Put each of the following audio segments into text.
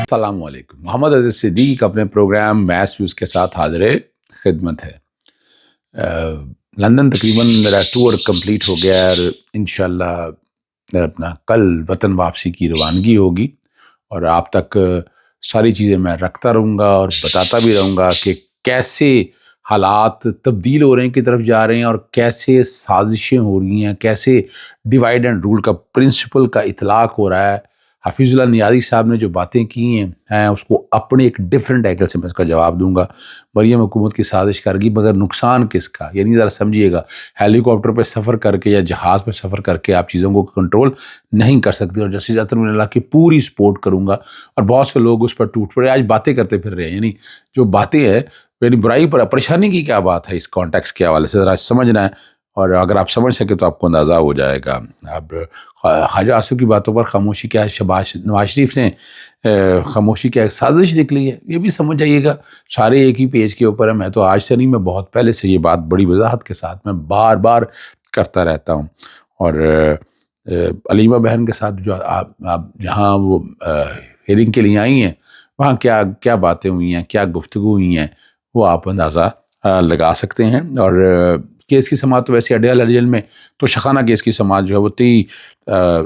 السلام علیکم. محمد عزیز صدیق اپنے پروگرام میس ویوز کے ساتھ حاضر خدمت ہے. لندن تقریباً میرا ٹور کمپلیٹ ہو گیا اور انشاءاللہ اپنا کل وطن واپسی کی روانگی ہوگی، اور آپ تک ساری چیزیں میں رکھتا رہوں گا اور بتاتا بھی رہوں گا کہ کیسے حالات تبدیل ہو رہے ہیں، کی طرف جا رہے ہیں، اور کیسے سازشیں ہو رہی ہیں، کیسے ڈیوائڈ اینڈ رول کا پرنسپل کا اطلاق ہو رہا ہے. حفیظ اللہ نیازی صاحب نے جو باتیں کی ہیں اس کو اپنے ایک ڈیفرنٹ اینگل سے میں اس کا جواب دوں گا. مریم حکومت کی سازش کر گی، مگر نقصان کس کا؟ یعنی ذرا سمجھیے گا، ہیلی کاپٹر پہ سفر کر کے یا جہاز پہ سفر کر کے آپ چیزوں کو کنٹرول نہیں کر سکتے، اور جسٹس اطہر من اللہ کی پوری سپورٹ کروں گا. اور بہت سے لوگ اس پر ٹوٹ پڑے، آج باتیں کرتے پھر رہے ہیں، یعنی جو باتیں ہیں، یعنی برائی پر پریشانی کی کیا بات ہے اس کانٹیکس کے حوالے سے ذرا سمجھنا ہے، اور اگر آپ سمجھ سکے تو آپ کو اندازہ ہو جائے گا. اب خواجہ آصف کی باتوں پر خاموشی کیا ہے، نواز شریف نے خاموشی کیا ایک سازش نکلی ہے، یہ بھی سمجھ جائیے گا. سارے ایک ہی پیج کے اوپر ہے. میں تو آج سے نہیں، میں بہت پہلے سے یہ بات بڑی وضاحت کے ساتھ میں بار بار کرتا رہتا ہوں. اور علیمہ بہن کے ساتھ جو آپ جہاں وہ ہیئرنگ کے لیے آئی ہیں، وہاں کیا کیا باتیں ہوئی ہیں، کیا گفتگو ہوئی ہیں، وہ آپ اندازہ لگا سکتے ہیں. اور کیس کی سماعت تو ویسے اڈیالہ جیل میں تو شخانہ کیس کی سماعت جو ہے وہ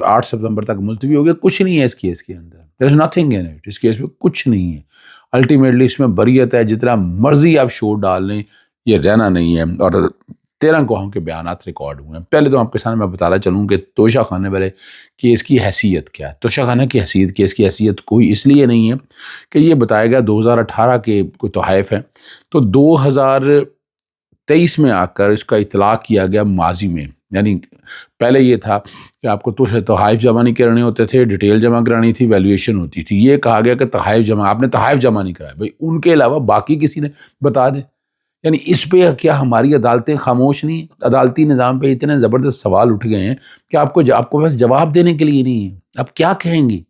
8 ستمبر تک ملتوی ہو گیا. کچھ نہیں ہے اس کیس کے اندر، there is nothing in it. اس کیس میں کچھ نہیں ہے. الٹیمیٹلی اس میں بریت ہے، جتنا مرضی آپ شور ڈال لیں یہ رہنا نہیں ہے. اور 13 گواہوں کے بیانات ریکارڈ ہوئے ہیں. پہلے تو آپ کے سامنے میں بتانا چلوں کہ توشہ خانے والے کیس کی حیثیت کیا ہے. توشہ خانہ کی حیثیت، کیس کی حیثیت کوئی اس لیے نہیں ہے کہ یہ بتایا گیا 2018 کے کوئی تحائف ہیں، تو 2023 میں آ کر اس کا اطلاق کیا گیا ماضی میں. یعنی پہلے یہ تھا کہ آپ کو تحائف جمع نہیں کرنے ہوتے تھے، ڈیٹیل جمع کرانی تھی، ویلیویشن ہوتی تھی. یہ کہا گیا کہ تحائف جمع، آپ نے تحائف جمع نہیں کرائے، بھائی ان کے علاوہ باقی کسی نے بتا دیں. یعنی اس پہ کیا ہماری عدالتیں خاموش نہیں؟ عدالتی نظام پہ اتنے زبردست سوال اٹھ گئے ہیں کہ آپ کو بس جواب دینے کے لیے نہیں ہے. آپ کیا کہیں گے؟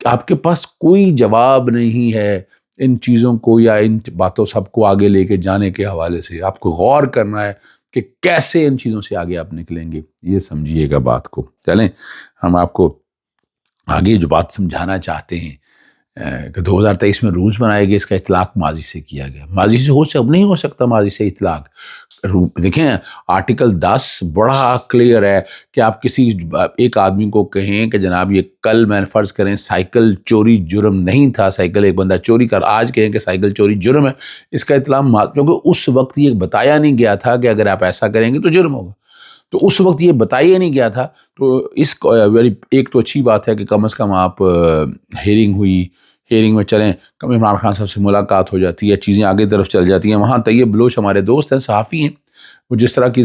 آپ کے پاس کوئی جواب نہیں ہے ان چیزوں کو یا ان باتوں سب کو آگے لے کے جانے کے حوالے سے. آپ کو غور کرنا ہے کہ کیسے ان چیزوں سے آگے آپ نکلیں گے. یہ سمجھیے گا بات کو. چلیں ہم آپ کو آگے جو بات سمجھانا چاہتے ہیں کہ 2023 میں رولز بنائے گئے، اس کا اطلاق ماضی سے کیا گیا. ماضی سے اب نہیں ہو سکتا ماضی سے اطلاق. دیکھیں آرٹیکل 10 بڑا کلیئر ہے کہ آپ کسی ایک آدمی کو کہیں کہ جناب یہ کل میں فرض کریں سائیکل چوری جرم نہیں تھا، سائیکل ایک بندہ چوری کر، آج کہیں کہ سائیکل چوری جرم ہے، اس کا اطلاق کیونکہ اس وقت یہ بتایا نہیں گیا تھا کہ اگر آپ ایسا کریں گے تو جرم ہوگا. تو اس وقت یہ بتایا نہیں گیا تھا. تو اس ایک تو اچھی بات ہے کہ کم از کم آپ ہیئرنگ ہوئی، ہیئرنگ میں چلیں، عمران خان صاحب سے ملاقات ہو جاتی ہے، چیزیں آگے طرف چل جاتی ہیں. وہاں طیب بلوچ ہمارے دوست ہیں، صحافی ہیں، وہ جس طرح کی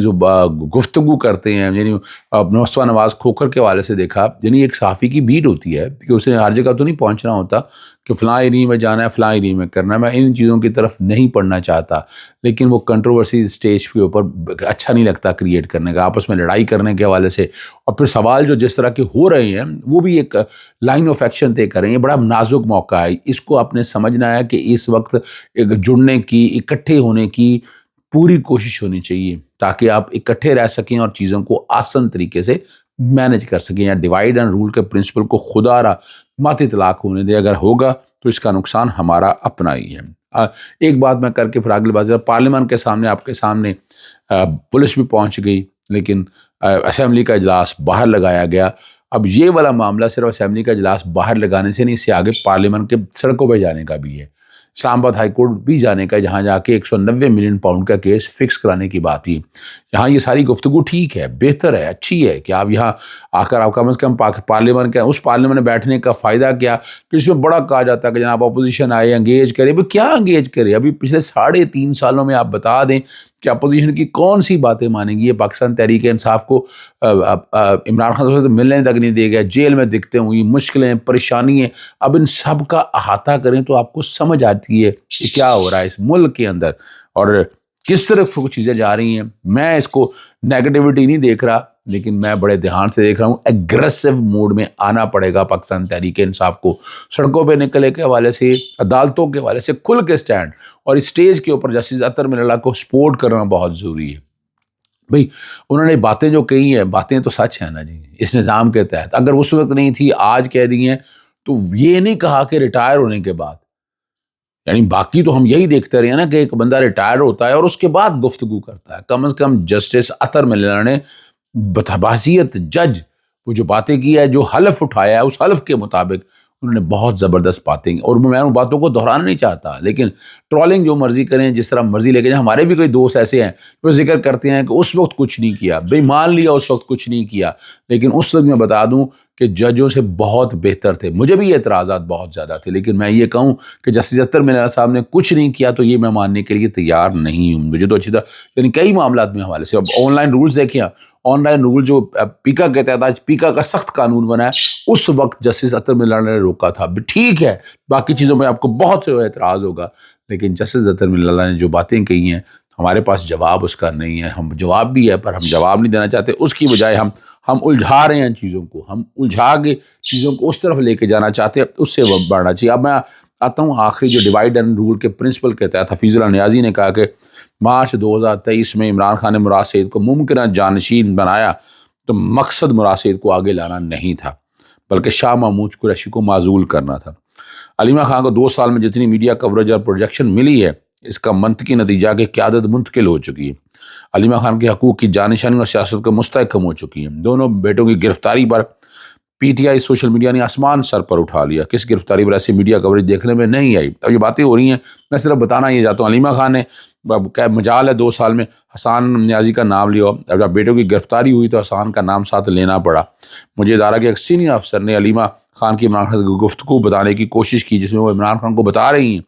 گفتگو کرتے ہیں، یعنی مصطفیٰ نواز کھوکھر کے حوالے سے دیکھا، یعنی ایک صحافی کی بیٹ ہوتی ہے کہ اسے ہر جگہ تو نہیں پہنچنا ہوتا کہ فلاں ایریا میں جانا ہے، فلاں ایریا میں کرنا ہے. میں ان چیزوں کی طرف نہیں پڑھنا چاہتا، لیکن وہ کنٹروورسی اسٹیج کے اوپر اچھا نہیں لگتا کریٹ کرنے کا، آپس میں لڑائی کرنے کے حوالے سے. اور پھر سوال جو جس طرح کے ہو رہے ہیں وہ بھی ایک لائن آف ایکشن طے کریں. یہ بڑا نازک موقع ہے، اس کو آپ نے سمجھنا ہے کہ اس وقت جڑنے کی، اکٹھے ہونے کی پوری کوشش ہونی چاہیے تاکہ آپ اکٹھے رہ سکیں اور چیزوں کو آسان طریقے سے مینج کر سکیں. یا ڈیوائڈ اینڈ رول کے پرنسپل کو خدا را مت اطلاق ہونے دے. اگر ہوگا تو اس کا نقصان ہمارا اپنا ہی ہے. ایک بات میں کر کے پھر اگلی بات، پارلیمان کے سامنے آپ کے سامنے پولیس بھی پہنچ گئی، لیکن اسمبلی کا اجلاس باہر لگایا گیا. اب یہ والا معاملہ صرف اسمبلی کا اجلاس باہر لگانے سے نہیں، اس سے آگے پارلیمان کے سڑکوں پہ جانے کا بھی ہے، اسلام آباد ہائی کورٹ بھی جانے کا، جہاں جا کے 190 ملین پاؤنڈ کا کیس فکس کرانے کی بات ہوئی. یہاں یہ ساری گفتگو ٹھیک ہے، بہتر ہے، اچھی ہے کہ آپ یہاں آ کر آپ کم از کم پارلیمان کا، اس پارلیمان میں بیٹھنے کا فائدہ کیا کہ اس میں بڑا کہا جاتا ہے کہ جناب اپوزیشن آئے انگیج کرے. بھئی کیا انگیج کرے؟ ابھی پچھلے 3.5 سالوں میں آپ بتا دیں کہ اپوزیشن کی کون سی باتیں مانیں گی. یہ پاکستان تحریک انصاف کو عمران خان سے ملنے تک نہیں دے گیا، جیل میں دکھتے ہوئی مشکلیں، پریشانی ہیں. اب ان سب کا احاطہ کریں تو آپ کو سمجھ آتی ہے کہ کیا ہو رہا ہے اس ملک کے اندر اور کس طرح چیزیں جا رہی ہیں. میں اس کو نیگیٹیوٹی نہیں دیکھ رہا، لیکن میں بڑے دھیان سے دیکھ رہا ہوں. ایگریسو موڈ میں آنا پڑے گا پاکستان تحریک انصاف کو. سڑکوں پہ نکلے کے حوالے سے، عدالتوں کے حوالے سے کھل کے سٹینڈ، اور اسٹیج کے اوپر جسٹس اطہر من اللہ کو سپورٹ کرنا بہت ضروری ہے. بھئی انہوں نے باتیں جو کہی ہیں، باتیں تو سچ ہیں نا جی. اس نظام کے تحت اگر اس وقت نہیں تھی، آج کہہ دی ہیں تو یہ نہیں کہا کہ ریٹائر ہونے کے بعد، یعنی باقی تو ہم یہی دیکھتے رہے ہیں نا کہ ایک بندہ ریٹائر ہوتا ہے اور اس کے بعد گفتگو کرتا ہے. کم از کم جسٹس اطہر ملنا نے بحیثیت جج وہ جو باتیں کی ہے، جو حلف اٹھایا ہے، اس حلف کے مطابق انہوں نے بہت زبردست باتیں کی. اور میں ان باتوں کو دہرانا نہیں چاہتا، لیکن ٹرولنگ جو مرضی کریں، جس طرح مرضی لے کے جائیں. ہمارے بھی کوئی دوست ایسے ہیں جو ذکر کرتے ہیں کہ اس وقت کچھ نہیں کیا، بھئی مان لیا اس وقت کچھ نہیں کیا، لیکن اس وقت میں بتا دوں کہ ججوں سے بہت بہتر تھے. مجھے بھی یہ اعتراضات بہت زیادہ تھے، لیکن میں یہ کہوں کہ جسٹس اطہر ملنا صاحب نے کچھ نہیں کیا تو یہ میں ماننے کے لیے تیار نہیں ہوں. مجھے تو اچھی طرح یعنی کئی معاملات میں حوالے سے، اب آن لائن رولز دیکھیں، آن لائن رول جو پیکا کے تحت آج پیکا کا سخت قانون بنا ہے، اس وقت جسٹس اطہر ملنا نے روکا تھا. ٹھیک ہے، باقی چیزوں میں آپ کو بہت سے اعتراض ہوگا، لیکن جسٹس اطہر ملنا نے جو باتیں کہی ہیں، ہمارے پاس جواب اس کا نہیں ہے. ہم جواب بھی ہے پر ہم جواب نہیں دینا چاہتے. اس کی بجائے ہم الجھا رہے ہیں چیزوں کو، ہم الجھا کے چیزوں کو اس طرف لے کے جانا چاہتے ہیں، اس سے بڑھنا چاہیے. اب میں آتا ہوں آخری جو ڈیوائڈ اینڈ رول کے پرنسپل کے تحت. حفیظ اللہ نیازی نے کہا کہ مارچ 2023 میں عمران خان نے مراد سعید کو ممکنہ جانشین بنایا تو مقصد مراد سعید کو آگے لانا نہیں تھا، بلکہ شاہ محمود قریشی کو معزول کرنا تھا. علیمہ خان کو 2 سال میں جتنی میڈیا کوریج اور پروجیکشن ملی ہے، اس کا منطقی نتیجہ کہ قیادت منتقل ہو چکی ہے. علیمہ خان کے حقوق کی جانشانی اور سیاست کو مستحکم ہو چکی ہے. دونوں بیٹوں کی گرفتاری پر پی ٹی آئی سوشل میڈیا نے آسمان سر پر اٹھا لیا. کس گرفتاری پر ایسی میڈیا کوریج دیکھنے میں نہیں آئی. اب یہ باتیں ہو رہی ہیں، میں صرف بتانا یہ چاہتا ہوں، علیمہ خان نے مجال ہے 2 سال میں حسان نیازی کا نام لیا. اب جب بیٹوں کی گرفتاری ہوئی تو حسان کا نام ساتھ لینا پڑا. مجھے ادارہ کے ایک سینئر افسر نے علیمہ خان کی عمران خان کی گفتگو بتانے کی کوشش کی، جس میں وہ عمران خان کو بتا رہی ہیں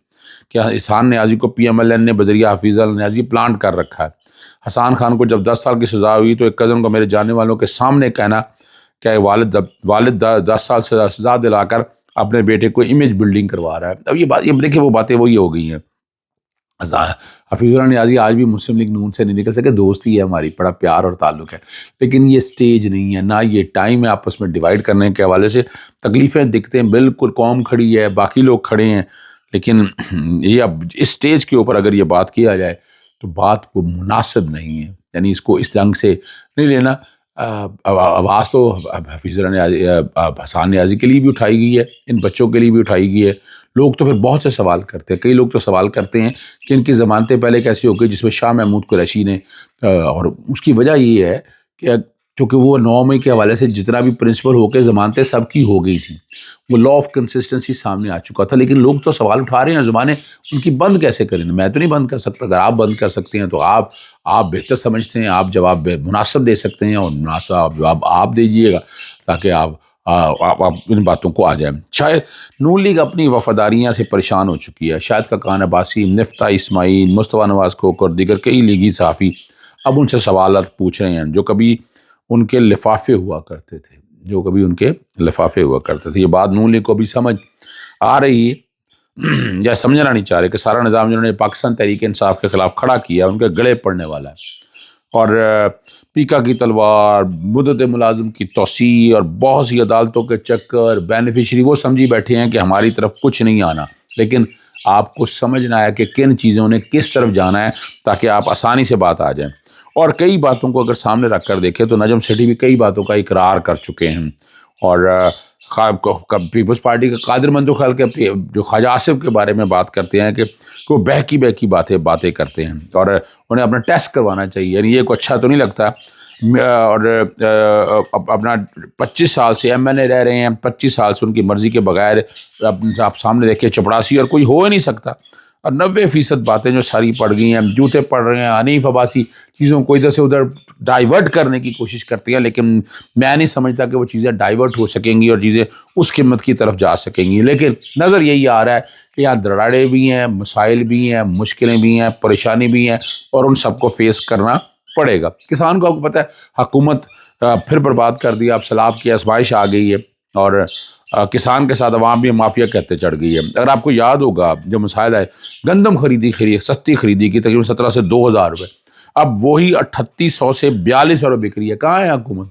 کہ حسان نیازی کو پی ایم ایل این نے بذریعہ حفیظ اللہ نیازی پلانٹ کر رکھا ہے. حسان خان کو جب 10 سال کی سزا ہوئی تو ایک کزن کو میرے جاننے والوں کے سامنے کہنا کہ والد 10 سال سے سزا دلا کر اپنے بیٹے کو امیج بلڈنگ کروا رہا ہے. اب یہ دیکھیں وہ باتیں وہی ہو گئی ہیں. حفیظ اللہ نیازی آج بھی مسلم لیگ نون سے نہیں نکل سکے. دوستی ہے ہماری، بڑا پیار اور تعلق ہے، لیکن یہ سٹیج نہیں ہے، نہ یہ ٹائم ہے آپس میں ڈیوائیڈ کرنے کے حوالے سے. تکلیفیں دکھتے ہیں، بالکل قوم کھڑی ہے، باقی لوگ کھڑے ہیں، لیکن یہ اب اس سٹیج کے اوپر اگر یہ بات کیا جائے تو بات کو مناسب نہیں ہے. یعنی اس کو اس رنگ سے نہیں لینا. آواز تو حفیظ اللہ نیازی حسان نیازی کے لیے بھی اٹھائی گئی ہے، ان بچوں کے لیے بھی اٹھائی گئی ہے. لوگ تو پھر بہت سے سوال کرتے ہیں، کئی لوگ تو سوال کرتے ہیں کہ ان کی ضمانتیں پہلے کیسی ہو گئی، جس میں شاہ محمود قریشی نے، اور اس کی وجہ یہ ہے کہ چونکہ وہ 9 مئی کے حوالے سے جتنا بھی پرنسپل ہو کے ضمانتیں سب کی ہو گئی تھیں، وہ لا آف کنسسٹنسی سامنے آ چکا تھا. لیکن لوگ تو سوال اٹھا رہے ہیں زبانیں ان کی بند کیسے کریں. میں تو نہیں بند کر سکتا، اگر آپ بند کر سکتے ہیں تو آپ بہتر سمجھتے ہیں، آپ جواب مناسب دے سکتے ہیں، اور مناسب جواب آپ دیجیے گا تاکہ آپ ان باتوں کو آ جائیں. شاید نون لیگ اپنی وفاداریاں سے پریشان ہو چکی ہے. شاید کا کان عباسی، نفتہ اسماعیل، مصطفیٰ نواز کھوکر اور دیگر کئی لیگی صحافی اب ان سے سوالات پوچھ رہے ہیں جو کبھی ان کے لفافے ہوا کرتے تھے، یہ بات نون لیگ کو بھی سمجھ آ رہی ہے یا سمجھنا نہیں چاہ رہے کہ سارا نظام جنہوں نے پاکستان تحریک انصاف کے خلاف کھڑا کیا ان کے گلے پڑنے والا ہے. اور پیکا کی تلوار، مدت ملازم کی توسیع اور بہت سی عدالتوں کے چکر، بینیفیشری وہ سمجھی بیٹھے ہیں کہ ہماری طرف کچھ نہیں آنا. لیکن آپ کو سمجھنا ہے کہ کن چیزوں نے کس طرف جانا ہے تاکہ آپ آسانی سے بات آ جائیں. اور کئی باتوں کو اگر سامنے رکھ کر دیکھیں تو نجم سیٹھی بھی کئی باتوں کا اقرار کر چکے ہیں. اور پیپلز پارٹی کا قادر منظور کے جو خواجہ آصف کے بارے میں بات کرتے ہیں کہ وہ بہکی باتیں کرتے ہیں اور انہیں اپنا ٹیسٹ کروانا چاہیے. یعنی یہ کو اچھا تو نہیں لگتا. اور اپنا 25 سال سے ایم این اے رہ رہے ہیں، 25 سال سے ان کی مرضی کے بغیر آپ سامنے دیکھیں چپڑاسی اور کوئی ہو ہی نہیں سکتا. اور 90% باتیں جو ساری پڑ گئی ہیں، جوتے پڑ رہے ہیں. حنیف عباسی چیزوں کو ادھر سے ادھر ڈائیورٹ کرنے کی کوشش کرتی ہیں، لیکن میں نہیں سمجھتا کہ وہ چیزیں ڈائیورٹ ہو سکیں گی اور چیزیں اس قیمت کی طرف جا سکیں گی. لیکن نظر یہی آ رہا ہے کہ یہاں دراڑے بھی ہیں، مسائل بھی ہیں، مشکلیں بھی ہیں، پریشانی بھی ہیں، اور ان سب کو فیس کرنا پڑے گا. کسان کو آپ کو پتہ ہے حکومت پھر برباد کر دیا، اب سیلاب کی آزمائش آ گئی ہے اور کسان کے ساتھ عوام بھی مافیا کہتے چڑھ گئی ہے. اگر آپ کو یاد ہوگا جو مسائل ہے، گندم سستی خریدی کی تقریباً 17 سے 2000 روپے، اب وہی 3800 سے 4200 روپے بک رہی ہے. کہاں ہے حکومت؟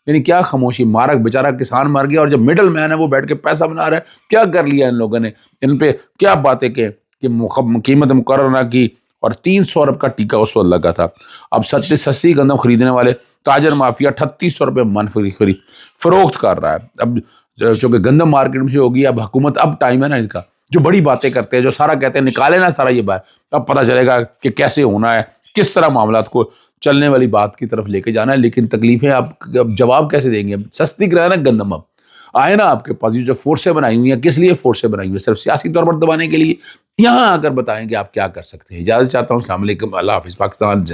یعنی کیا خاموشی. مارک بیچارہ کسان مر گیا اور جب مڈل مین ہے وہ بیٹھ کے پیسہ بنا رہا ہے. کیا کر لیا ان لوگوں نے؟ ان پہ کیا باتیں کہ قیمت مقرر نہ کی اور 300 ارب کا ٹیکہ اس وقت لگا تھا. اب سستی گندم خریدنے والے تاجر مافیا 3800 من فروخت کر رہا ہے. اب چونکہ گندم مارکیٹ میں سے ہوگی، اب حکومت، اب ٹائم ہے نا اس کا، جو بڑی باتیں کرتے ہیں، جو سارا کہتے ہیں نکالے نا سارا یہ بات، اب پتہ چلے گا کہ کیسے ہونا ہے، کس طرح معاملات کو چلنے والی بات کی طرف لے کے جانا ہے. لیکن تکلیفیں آپ اب جواب کیسے دیں گے؟ سستی کرائے نا گندم. اب آئے نا آپ کے پاس یہ جو فورسیں بنائی ہوئی ہیں، کس لیے فورسیں بنائی ہوئی ہیں؟ صرف سیاسی طور پر دبانے کے لیے. یہاں آ کر بتائیں کہ آپ کیا کر سکتے ہیں. اجازت چاہتا ہوں. السلام علیکم. اللہ حافظ. پاکستان.